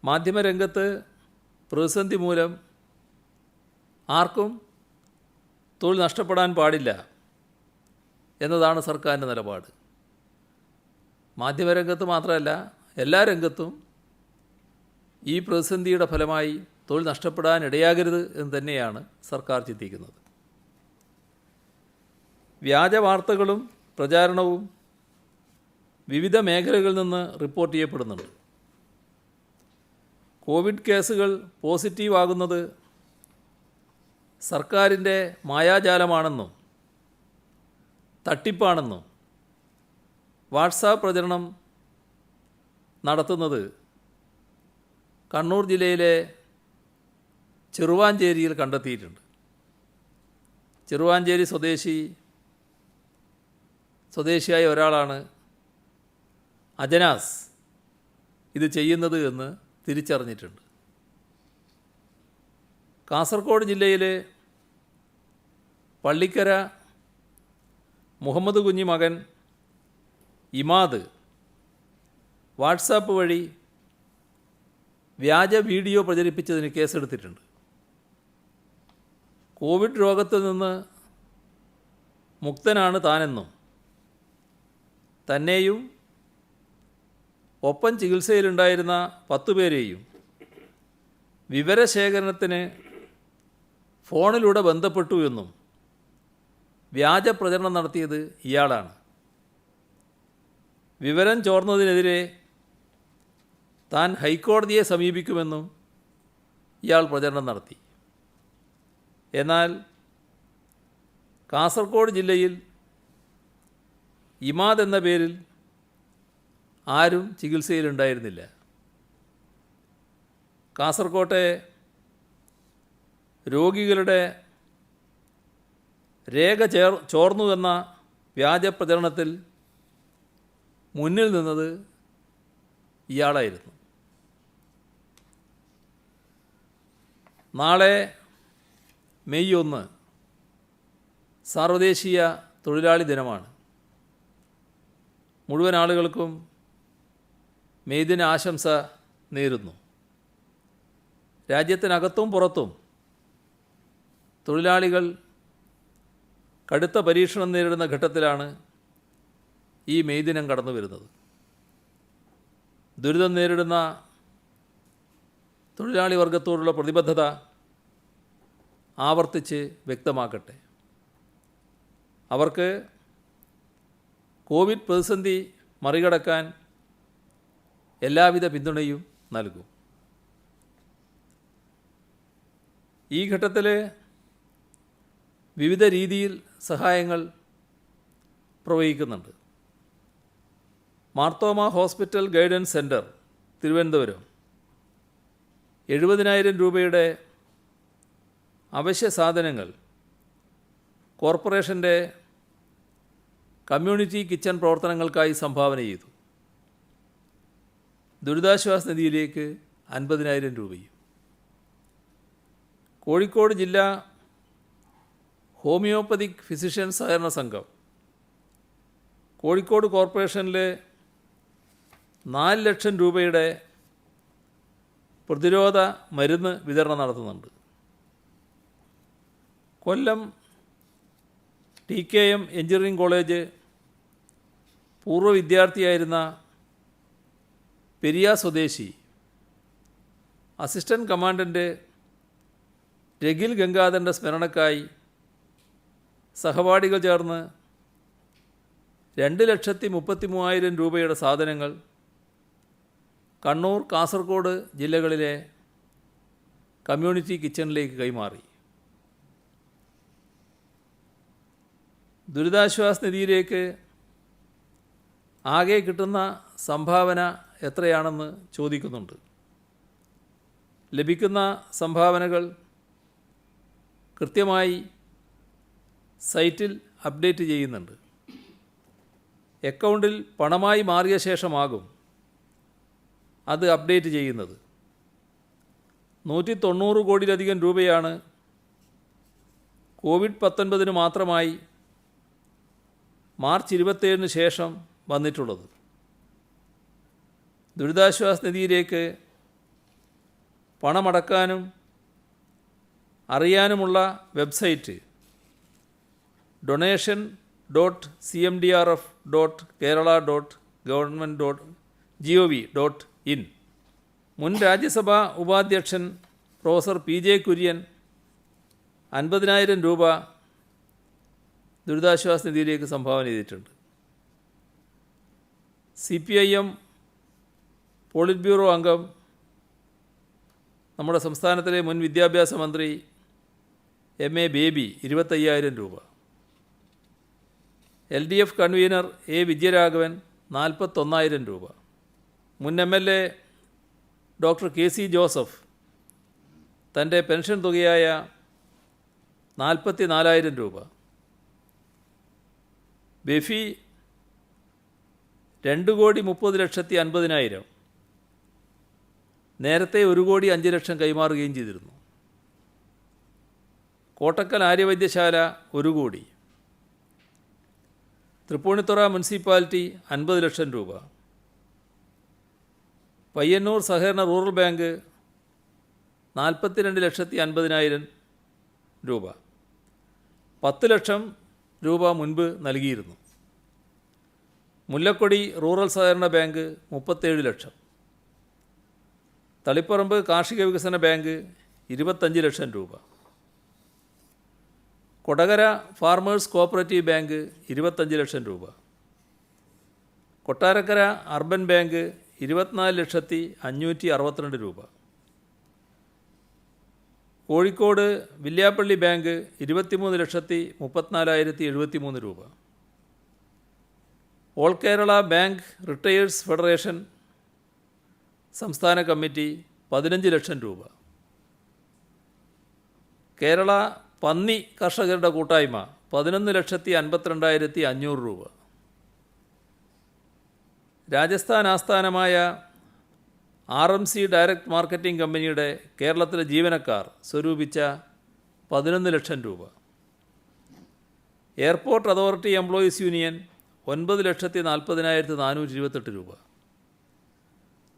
മാധ്യമരംഗത്ത് പ്രതിസന്ധി മൂലം ആർക്കും തൊഴിൽ നഷ്ടപ്പെടാൻ പാടില്ല എന്നതാണ് സർക്കാരിൻ്റെ നിലപാട്. മാധ്യമരംഗത്ത് മാത്രമല്ല, എല്ലാ രംഗത്തും ഈ പ്രതിസന്ധിയുടെ ഫലമായി തൊഴിൽ നഷ്ടപ്പെടാൻ ഇടയാകരുത് എന്ന് തന്നെയാണ് സർക്കാർ ചിന്തിക്കുന്നത്. വ്യാജ വാർത്തകളും പ്രചാരണവും വിവിധ മേഖലകളിൽ നിന്ന് റിപ്പോർട്ട് ചെയ്യപ്പെടുന്നുണ്ട്. കോവിഡ് കേസുകൾ പോസിറ്റീവ് ആകുന്നത് സർക്കാരിൻ്റെ മായാജാലമാണെന്നും തട്ടിപ്പാണെന്നും വാട്സാപ്പ് പ്രചരണം നടത്തുന്നത് കണ്ണൂർ ജില്ലയിലെ ചെറുവാഞ്ചേരിയിൽ കണ്ടെത്തിയിട്ടുണ്ട്. ചെറുവാഞ്ചേരി സ്വദേശിയായ ഒരാളാണ് അജനാസ് ഇത് ചെയ്യുന്നത് എന്ന് തിരിച്ചറിഞ്ഞിട്ടുണ്ട്. കാസർഗോഡ് ജില്ലയിലെ പള്ളിക്കര മുഹമ്മദ് കുഞ്ഞി മകൻ ഇമാദ് വാട്സാപ്പ് വഴി വ്യാജ വീഡിയോ പ്രചരിപ്പിച്ചതിന് കേസെടുത്തിട്ടുണ്ട്. കോവിഡ് രോഗത്തിൽ നിന്ന് മുക്തനാണ് താനെന്നും തന്നെയും ഒപ്പം ചികിത്സയിലുണ്ടായിരുന്ന 10 പേരെയും വിവരശേഖരണത്തിന് ഫോണിലൂടെ ബന്ധപ്പെട്ടു എന്നും വ്യാജ പ്രചരണം നടത്തിയത് ഇയാളാണ്. വിവരം ചോർന്നതിനെതിരെ താൻ ഹൈക്കോടതിയെ സമീപിക്കുമെന്നും ഇയാൾ പ്രചരണം നടത്തി. എന്നാൽ കാസർഗോഡ് ജില്ലയിൽ ഇമാദ് എന്ന പേരിൽ ആരും ചികിത്സയിലുണ്ടായിരുന്നില്ല. കാസർകോട്ടെ രോഗികളുടെ രേഖ ചോർന്നുവെന്ന വ്യാജ പ്രചരണത്തിൽ മുന്നിൽ നിന്നത് ഇയാളായിരുന്നു. നാളെ മെയ് 1 സാർവദേശീയ തൊഴിലാളി ദിനമാണ്. മുഴുവൻ ആളുകൾക്കും മെയ് ദിന ആശംസ നേരുന്നു. രാജ്യത്തിനകത്തും പുറത്തും തൊഴിലാളികൾ കടുത്ത പരീക്ഷണം നേരിടുന്ന ഘട്ടത്തിലാണ് ഈ മെയ് ദിനം കടന്നു വരുന്നത്. ദുരിതം നേരിടുന്ന തൊഴിലാളി വർഗത്തോടുള്ള പ്രതിബദ്ധത ആവർത്തിച്ച് വ്യക്തമാക്കട്ടെ. അവർക്ക് കോവിഡ് പ്രതിസന്ധി മറികടക്കാൻ എല്ലാവിധ പിന്തുണയും നൽകും. ഈ ഘട്ടത്തിൽ വിവിധ രീതിയിൽ സഹായങ്ങൾ പ്രവഹിക്കുന്നുണ്ട്. Marthoma hospital guidance centre Thiruvananthapuram 70,000 രൂപയുടെ അവശ്യ സാധനങ്ങൾ കോർപ്പറേഷൻ്റെ കമ്മ്യൂണിറ്റി കിച്ചൺ പ്രവർത്തനങ്ങൾക്കായി സംഭാവന ചെയ്തു. ദുരിതാശ്വാസ നിധിയിലേക്ക് 50,000 രൂപയും. കോഴിക്കോട് ജില്ലാ ഹോമിയോപ്പതിക് ഫിസിഷ്യൻ സഹകരണ സംഘം കോഴിക്കോട് കോർപ്പറേഷനിലെ 4 ലക്ഷം രൂപയുടെ പ്രതിരോധ മരുന്ന് വിതരണം നടത്തുന്നുണ്ട്. കൊല്ലം TKM എഞ്ചിനീയറിംഗ് കോളേജ് പൂർവ്വ വിദ്യാർത്ഥിയായിരുന്ന പെരിയ സ്വദേശി അസിസ്റ്റൻറ്റ് കമാൻഡൻറ്റ് രഗിൽ ഗംഗാധരൻ്റെ സ്മരണക്കായി സഹപാഠികൾ ചേർന്ന് 2,33,000 രൂപയുടെ സാധനങ്ങൾ കണ്ണൂർ, കാസർഗോഡ് ജില്ലകളിലെ കമ്മ്യൂണിറ്റി കിച്ചണിലേക്ക് കൈമാറി. ദുരിതാശ്വാസ നിധിയിലേക്ക് ആകെ കിട്ടുന്ന സംഭാവന എത്രയാണെന്ന് ചോദിക്കുന്നുണ്ട്. ലഭിക്കുന്ന സംഭാവനകൾ കൃത്യമായി സൈറ്റിൽ അപ്ഡേറ്റ് ചെയ്യുന്നുണ്ട്. അക്കൗണ്ടിൽ പണമായി മാറിയ ശേഷമാകും അത് അപ്ഡേറ്റ് ചെയ്യുന്നത്. 190 കോടിയിലധികം രൂപയാണ് കോവിഡ്-19 മാത്രമായി മാർച്ച് 27 ശേഷം വന്നിട്ടുള്ളത്. ദുരിതാശ്വാസ നിധിയിലേക്ക് പണമടക്കാനും അറിയാനുമുള്ള വെബ്സൈറ്റ് donation.cmdrf.kerala.government.gov.in. മുൻ രാജ്യസഭാ ഉപാധ്യക്ഷൻ പ്രൊഫസർ PJ കുര്യൻ 50,000 രൂപ ദുരിതാശ്വാസ നിധിയിലേക്ക് സംഭാവന ചെയ്തിട്ടുണ്ട്. CPIM പോളിറ്റ് ബ്യൂറോ അംഗം നമ്മുടെ സംസ്ഥാനത്തിലെ മുൻ വിദ്യാഭ്യാസ മന്ത്രി MA ബേബി 25,000 രൂപ. LDF കൺവീനർ A വിജയരാഘവൻ 41,000 രൂപ. മുൻ MLA ഡോക്ടർ KC ജോസഫ് തൻ്റെ പെൻഷൻ തുകയായ 44,000 രൂപ. ബെഫി 2,30,50,000. നേരത്തെ 1,05,00,000 കൈമാറുകയും ചെയ്തിരുന്നു. കോട്ടക്കൽ ആര്യവൈദ്യശാല 1 കോടി. തൃപ്പൂണിത്തുറ മുനിസിപ്പാലിറ്റി 50 ലക്ഷം രൂപ. പയ്യന്നൂർ സഹകരണ റൂറൽ ബാങ്ക് 42,50,000 രൂപ. 10 ലക്ഷം രൂപ മുൻപ് നൽകിയിരുന്നു. മുല്ലക്കൊടി റൂറൽ സഹകരണ ബാങ്ക് 37 ലക്ഷം. തളിപ്പറമ്പ് കാർഷിക വികസന ബാങ്ക് 25 ലക്ഷം രൂപ. കൊടകര ഫാർമേഴ്സ് കോഓപ്പറേറ്റീവ് ബാങ്ക് 25 ലക്ഷം രൂപ. കൊട്ടാരക്കര അർബൻ ബാങ്ക് 24,562 രൂപ. കോഴിക്കോട് വില്യാപ്പള്ളി ബാങ്ക് 23,34,073 രൂപ. All Kerala bank retires federation സംസ്ഥാന കമ്മിറ്റി 15 ലക്ഷം രൂപ. കേരള പന്നി കർഷകരുടെ കൂട്ടായ്മ 11,52,500 രൂപ. രാജസ്ഥാൻ ആസ്ഥാനമായ RMC ഡയറക്റ്റ് മാർക്കറ്റിംഗ് കമ്പനിയുടെ കേരളത്തിലെ ജീവനക്കാർ സ്വരൂപിച്ച 11 ലക്ഷം രൂപ. എയർപോർട്ട് അതോറിറ്റി എംപ്ലോയീസ് യൂണിയൻ 9,40,428 രൂപ.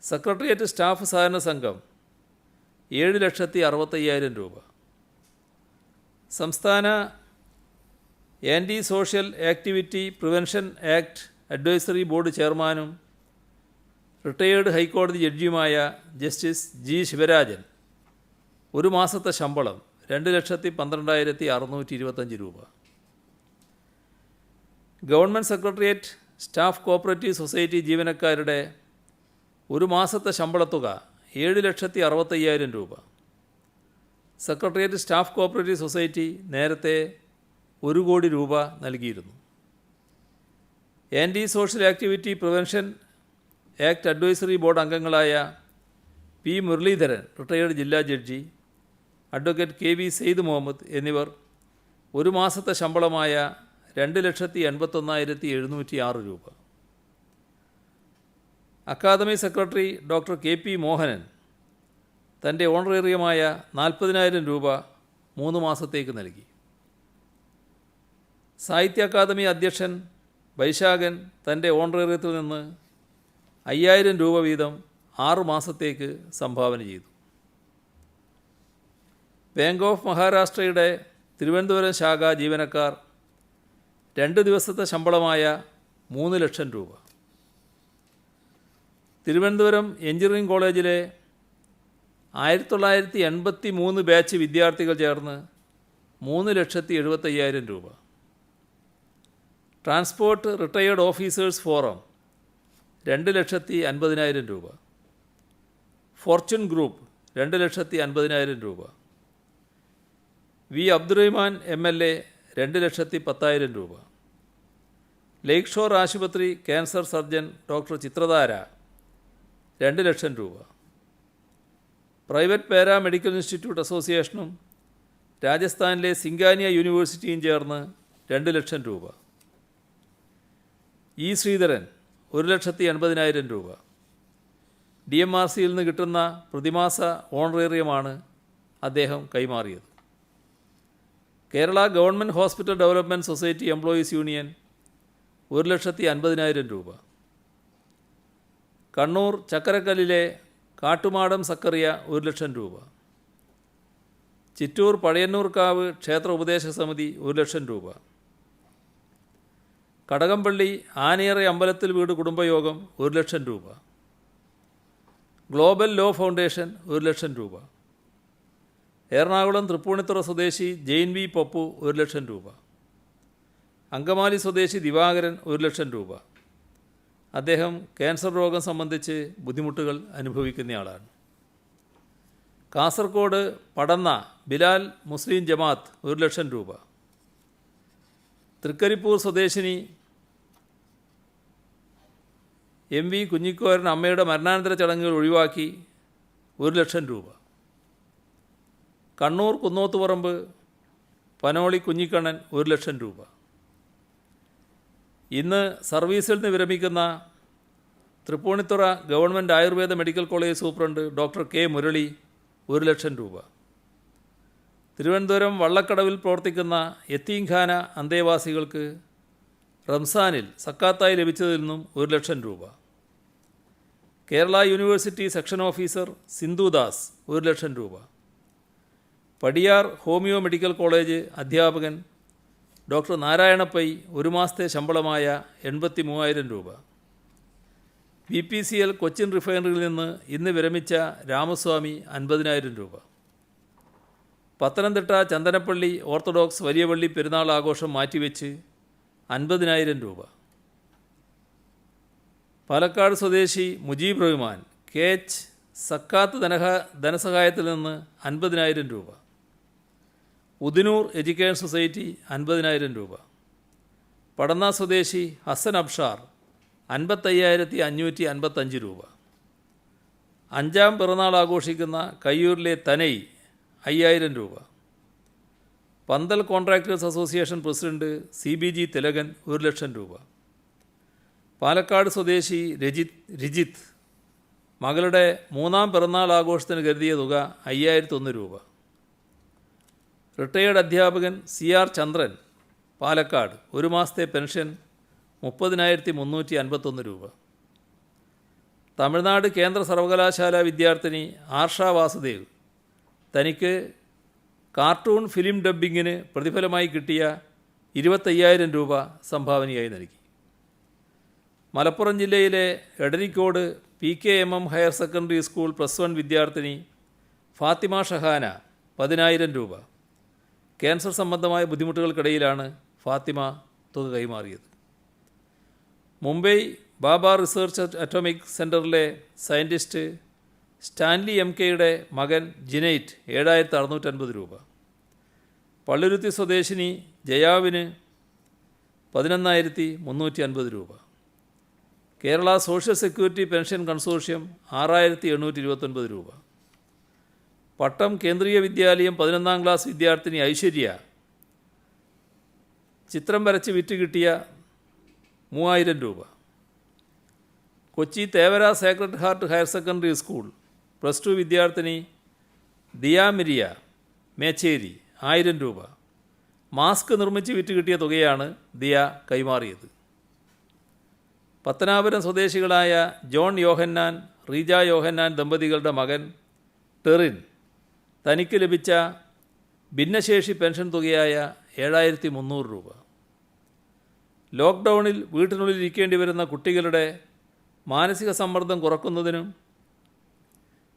സെക്രട്ടേറിയറ്റ് സ്റ്റാഫ് സഹകരണ സംഘം 7,65,000 രൂപ. സംസ്ഥാന anti social activity prevention act advisory board ചെയർമാനും റിട്ടയേർഡ് ഹൈക്കോടതി ജഡ്ജിയുമായ ജസ്റ്റിസ് G. ശിവരാജൻ ഒരു മാസത്തെ ശമ്പളം 2,12,625 രൂപ. Government secretariat staff cooperative society ജീവനക്കാരുടെ ഒരു മാസത്തെ ശമ്പളത്തുക 7,65,000 രൂപ. സെക്രട്ടേറിയറ്റ് സ്റ്റാഫ് കോപ്പറേറ്റീവ് സൊസൈറ്റി നേരത്തെ 1 കോടി രൂപ നൽകിയിരുന്നു. Anti social activity prevention act advisory board അംഗങ്ങളായ P. മുരളീധരൻ റിട്ടയേർഡ് ജില്ലാ judge, advocate K. V. Syed Muhammad എന്നിവർ ഒരു മാസത്തെ ശമ്പളമായ 2,81,706 രൂപ. Academy secretary doctor K. P. Mohanan തൻ്റെ ഓണറേറിയമായ 40,000 രൂപ 3 മാസത്തേക്ക് നൽകി. സാഹിത്യ അക്കാദമി അധ്യക്ഷൻ വൈശാഖൻ തൻ്റെ ഓണറേറിയത്തിൽ നിന്ന് 5,000 രൂപ വീതം 6 മാസത്തേക്ക് സംഭാവന ചെയ്തു. ബാങ്ക് ഓഫ് മഹാരാഷ്ട്രയുടെ തിരുവനന്തപുരം ശാഖ ജീവനക്കാർ 2 ദിവസത്തെ ശമ്പളമായ 3 ലക്ഷം രൂപ. തിരുവനന്തപുരം എഞ്ചിനീയറിംഗ് കോളേജിലെ 1983 ബാച്ച് വിദ്യാർത്ഥികൾ ചേർന്ന് 3,75,000 രൂപ. ട്രാൻസ്പോർട്ട് റിട്ടയേർഡ് ഓഫീസേഴ്സ് ഫോറം 2,50,000 രൂപ. ഫോർച്യൂൺ ഗ്രൂപ്പ് 2,50,000 രൂപ. വി. അബ്ദുറഹ്മാൻ MLA 2,10,000 രൂപ. ലേക്ക് ഷോർ ആശുപത്രി ക്യാൻസർ സർജൻ ഡോക്ടർ ചിത്രധാര 2 ലക്ഷം രൂപ. പ്രൈവറ്റ് പാരാമെഡിക്കൽ ഇൻസ്റ്റിറ്റ്യൂട്ട് അസോസിയേഷനും രാജസ്ഥാനിലെ സിംഗാനിയ യൂണിവേഴ്സിറ്റിയും ചേർന്ന് 2 ലക്ഷം രൂപ. ഇ. ശ്രീധരൻ 1,80,000 രൂപ. DMRCയിൽ നിന്ന് കിട്ടുന്ന പ്രതിമാസ ഓണറേറിയമാണ് അദ്ദേഹം കൈമാറിയത്. Kerala government hospital development society employees union 1,50,000 രൂപ. കണ്ണൂർ ചക്കരക്കല്ലിലെ കാട്ടുമാടം സക്കറിയ 1 ലക്ഷം രൂപ. ചിറ്റൂർ പഴയന്നൂർക്കാവ് ക്ഷേത്ര ഉപദേശക സമിതി 1 ലക്ഷം രൂപ. കടകംപള്ളി ആനയറ അമ്പലത്തിൽ വീട് കുടുംബയോഗം 1 ലക്ഷം രൂപ. ഗ്ലോബൽ ലോ ഫൗണ്ടേഷൻ 1 ലക്ഷം രൂപ. എറണാകുളം തൃപ്പൂണിത്തുറ സ്വദേശി ജെയിൻ വി പപ്പു 1 ലക്ഷം രൂപ. അങ്കമാലി സ്വദേശി ദിവാകരൻ 1 ലക്ഷം രൂപ. അദ്ദേഹം ക്യാൻസർ രോഗം സംബന്ധിച്ച് ബുദ്ധിമുട്ടുകൾ അനുഭവിക്കുന്നയാളാണ്. കാസർഗോഡ് പടന്ന ബിലാൽ മുസ്ലിം ജമാഅത്ത് 1 ലക്ഷം രൂപ. തൃക്കരിപ്പൂർ സ്വദേശിനി MV കുഞ്ഞിക്കോരൻ അമ്മയുടെ മരണാനന്തര ചടങ്ങുകൾ ഒഴിവാക്കി 1 ലക്ഷം രൂപ. കണ്ണൂർ കുന്നോത്തുപറമ്പ് പനോളി കുഞ്ഞിക്കണ്ണൻ 1 ലക്ഷം രൂപ. ഇന്ന് സർവീസിൽ നിന്ന് വിരമിക്കുന്ന Thrippunithura government Ayurveda medical college superintendent doctor K. Murali 1 ലക്ഷം രൂപ. തിരുവനന്തപുരം വള്ളക്കടവിൽ പ്രവർത്തിക്കുന്ന യത്തീംഖാന അന്തേവാസികൾക്ക് റംസാനിൽ സക്കാത്തായി ലഭിച്ചതിൽ നിന്നും 1 ലക്ഷം രൂപ. കേരള യൂണിവേഴ്സിറ്റി സെക്ഷൻ ഓഫീസർ സിന്ധുദാസ് 1 ലക്ഷം രൂപ. പടിയാർ ഹോമിയോ മെഡിക്കൽ കോളേജ് അധ്യാപകൻ ഡോക്ടർ നാരായണ പൈ ഒരു മാസത്തെ ശമ്പളമായ 83,000 രൂപ. BPCL കൊച്ചിൻ റിഫൈനറിയിൽ നിന്ന് ഇന്ന് വിരമിച്ച രാമസ്വാമി 50,000 രൂപ. പത്തനംതിട്ട ചന്ദനപ്പള്ളി ഓർത്തഡോക്സ് വലിയ പള്ളി പെരുന്നാൾ ആഘോഷം മാറ്റിവെച്ച് 50,000 രൂപ. പാലക്കാട് സ്വദേശി മുജീബ് റഹ്മാൻ KH സക്കാത്ത് ധനസഹായത്തിൽ നിന്ന് 50,000 രൂപ. ഉദിനൂർ എഡ്യൂക്കേഷൻ സൊസൈറ്റി 50,000 രൂപ. പടന്ന സ്വദേശി ഹസൻ അബ്ഷാർ 55,555 രൂപ. 5ാം പിറന്നാൾ ആഘോഷിക്കുന്ന കയ്യൂരിലെ തനൈ 5,000 രൂപ. പന്തൽ contractors association president CBG Thilakan 1,00,000 രൂപ. പാലക്കാട് സ്വദേശി രജിത്ത് മകളുടെ 3ാം പിറന്നാൾ ആഘോഷത്തിന് കരുതിയ തുക 5,001 രൂപ. റിട്ടയേർഡ് അധ്യാപകൻ CR ചന്ദ്രൻ പാലക്കാട് 1 മാസത്തെ പെൻഷൻ 30,351 രൂപ. തമിഴ്നാട് കേന്ദ്ര സർവകലാശാല വിദ്യാർത്ഥിനി ആർഷ വാസുദേവ് തനിക്ക് കാർട്ടൂൺ ഫിലിം ഡബ്ബിങ്ങിന് പ്രതിഫലമായി കിട്ടിയ 25,000 രൂപ സംഭാവനയായി നൽകി. മലപ്പുറം ജില്ലയിലെ Edarikode PKMM higher secondary school +1 വിദ്യാർത്ഥിനി ഫാത്തിമ ഷഹാന 10,000 രൂപ. ക്യാൻസർ സംബന്ധമായ ബുദ്ധിമുട്ടുകൾക്കിടയിലാണ് ഫാത്തിമ തുക കൈമാറിയത്. മുംബൈ ബാബ റിസർച്ച് അറ്റോമിക് സെൻറ്ററിലെ സയൻറ്റിസ്റ്റ് സ്റ്റാൻലി MKയുടെ മകൻ ജിനൈറ്റ് 7,650 രൂപ. പള്ളുരുത്തി സ്വദേശിനി ജയാവിന് 11,350 രൂപ. Kerala social security pension consortium 6,829 രൂപ. പട്ടം കേന്ദ്രീയ വിദ്യാലയം 11ാം ക്ലാസ് വിദ്യാർത്ഥിനി ഐശ്വര്യ ചിത്രം വരച്ച് വിറ്റ് കിട്ടിയ 3,000 രൂപ. Kochi Thevara Sacred heart higher secondary school +2 വിദ്യാർത്ഥിനി ദിയ മിരിയ മേച്ചേരി 1,000 രൂപ. മാസ്ക് നിർമ്മിച്ച് വിറ്റ് കിട്ടിയ തുകയാണ് ദിയ കൈമാറിയത്. പത്തനാപുരം സ്വദേശികളായ ജോൺ യോഹന്നാൻ റീജ യോഹന്നാൻ ദമ്പതികളുടെ മകൻ ടെറിൻ തനിക്ക് ലഭിച്ച ഭിന്നശേഷി പെൻഷൻ തുകയായ 7,300 രൂപ. ലോക്ക്ഡൗണിൽ വീട്ടിനുള്ളിൽ ഇരിക്കേണ്ടി വരുന്ന കുട്ടികളുടെ മാനസിക സമ്മർദ്ദം കുറക്കുന്നതിനും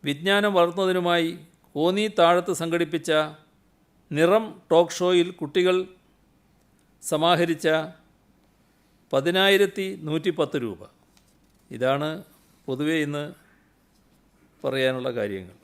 വിജ്ഞാനം വളർത്തുന്നതിനുമായി കോന്നി താഴത്ത് സംഘടിപ്പിച്ച നിറം ടോക്ക് ഷോയിൽ കുട്ടികൾ സമാഹരിച്ച 10,110 രൂപ. ഇതാണ് പൊതുവെ ഇന്ന് പറയാനുള്ള കാര്യങ്ങൾ.